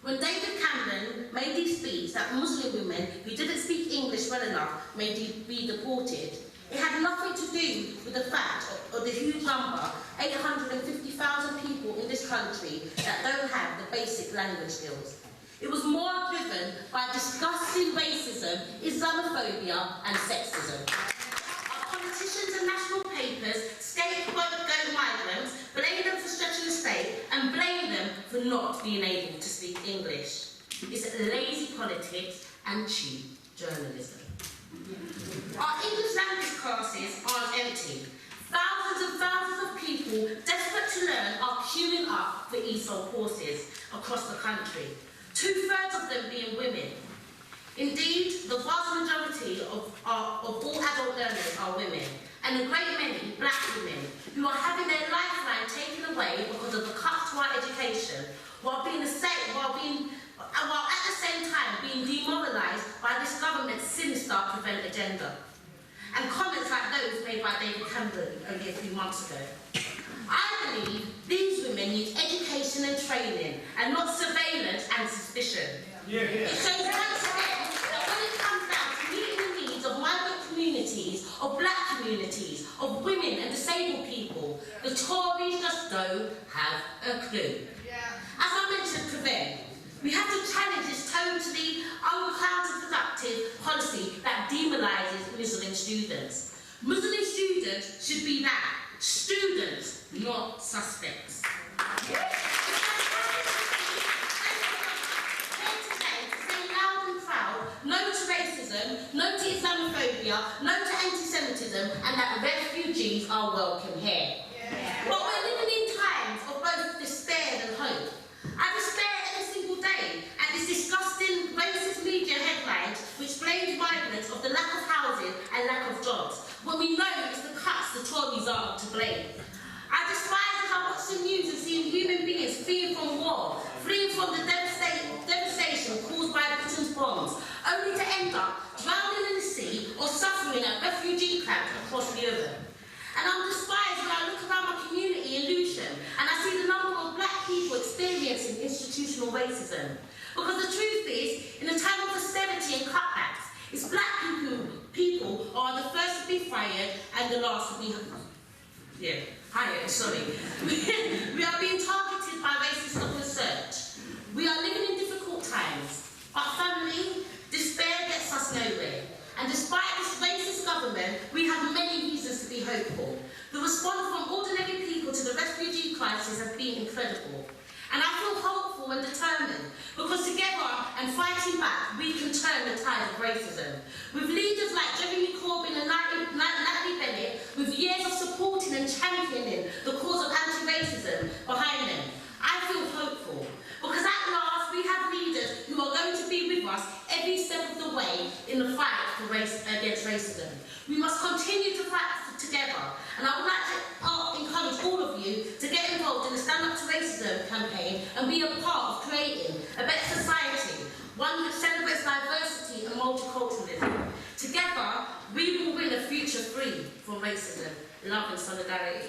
When David Cameron made his speech that Muslim women who didn't speak English well enough may be deported, it had nothing to do with the fact of the huge number, 850,000 people in this country that don't have the basic language skills. It was more driven by disgusting racism, Islamophobia and sexism. Our politicians and national papers scapegoat migrants, blame them for stretching the state and blame them for not being able to speak English. It's lazy politics and cheap journalism. Our English language classes aren't empty. Thousands and thousands of people desperate to learn are queuing up for ESOL courses across the country, 2/3 of them being women. Indeed, the vast majority of all adult learners are women, and a great many black women who are having their lifeline taken away because of the cut to our education, while at the same time being demoralised by this government's sinister prevent agenda. And comments like those made by David Cameron only a few months ago. I believe these women need education and training, and not surveillance and suspicion. It shows once again that when it comes down to meeting the needs of migrant communities, of black communities, of women and disabled people, the Tories just don't have a clue. As I mentioned, prevent. We have to challenge this totally uncounterproductive policy that demonises Muslim students. Muslim students should be that, students, not suspects. Here today to say loud and proud, no to racism, no to Islamophobia, no to anti-Semitism, and that refugees are welcome here. But we're living in times of both despair and hope. I despair every single day at this disgusting racist media headlines which blames migrants of the lack of housing and lack of jobs, when we know it's the cuts the Tories are to blame. I despise how I watch the news and see human beings fleeing from war, fleeing from the devastation caused by Britain's bombs, only to end up drowning in the sea or suffering at refugee camps across Europe. And I'm despised when I look around my community in Lewisham and I see the number of black people experiencing institutional racism. Because the truth is, in a time of austerity and cutbacks, it's black people are the first to be fired and the last to be hired, sorry. We are being targeted by racist research. We are living in difficult times, but family, despair gets us nowhere. And despite this racist government, we have many reasons to be hopeful. The response from ordinary people to the refugee crisis has been incredible. And I feel hopeful and determined, because together and fighting back, we can turn the tide of racism. With leaders like Jeremy Corbyn and Natalie Bennett, with years of supporting and championing the cause of anti-racism behind them, I feel hopeful. Because at last, we have leaders who are going to be with us every step of the way in the fight against racism. We must continue to fight together, and I would like to encourage all of you to get involved in the Stand Up to Racism campaign and be a part of creating a better society, one that celebrates diversity and multiculturalism. Together, we will win a future free from racism, love and solidarity.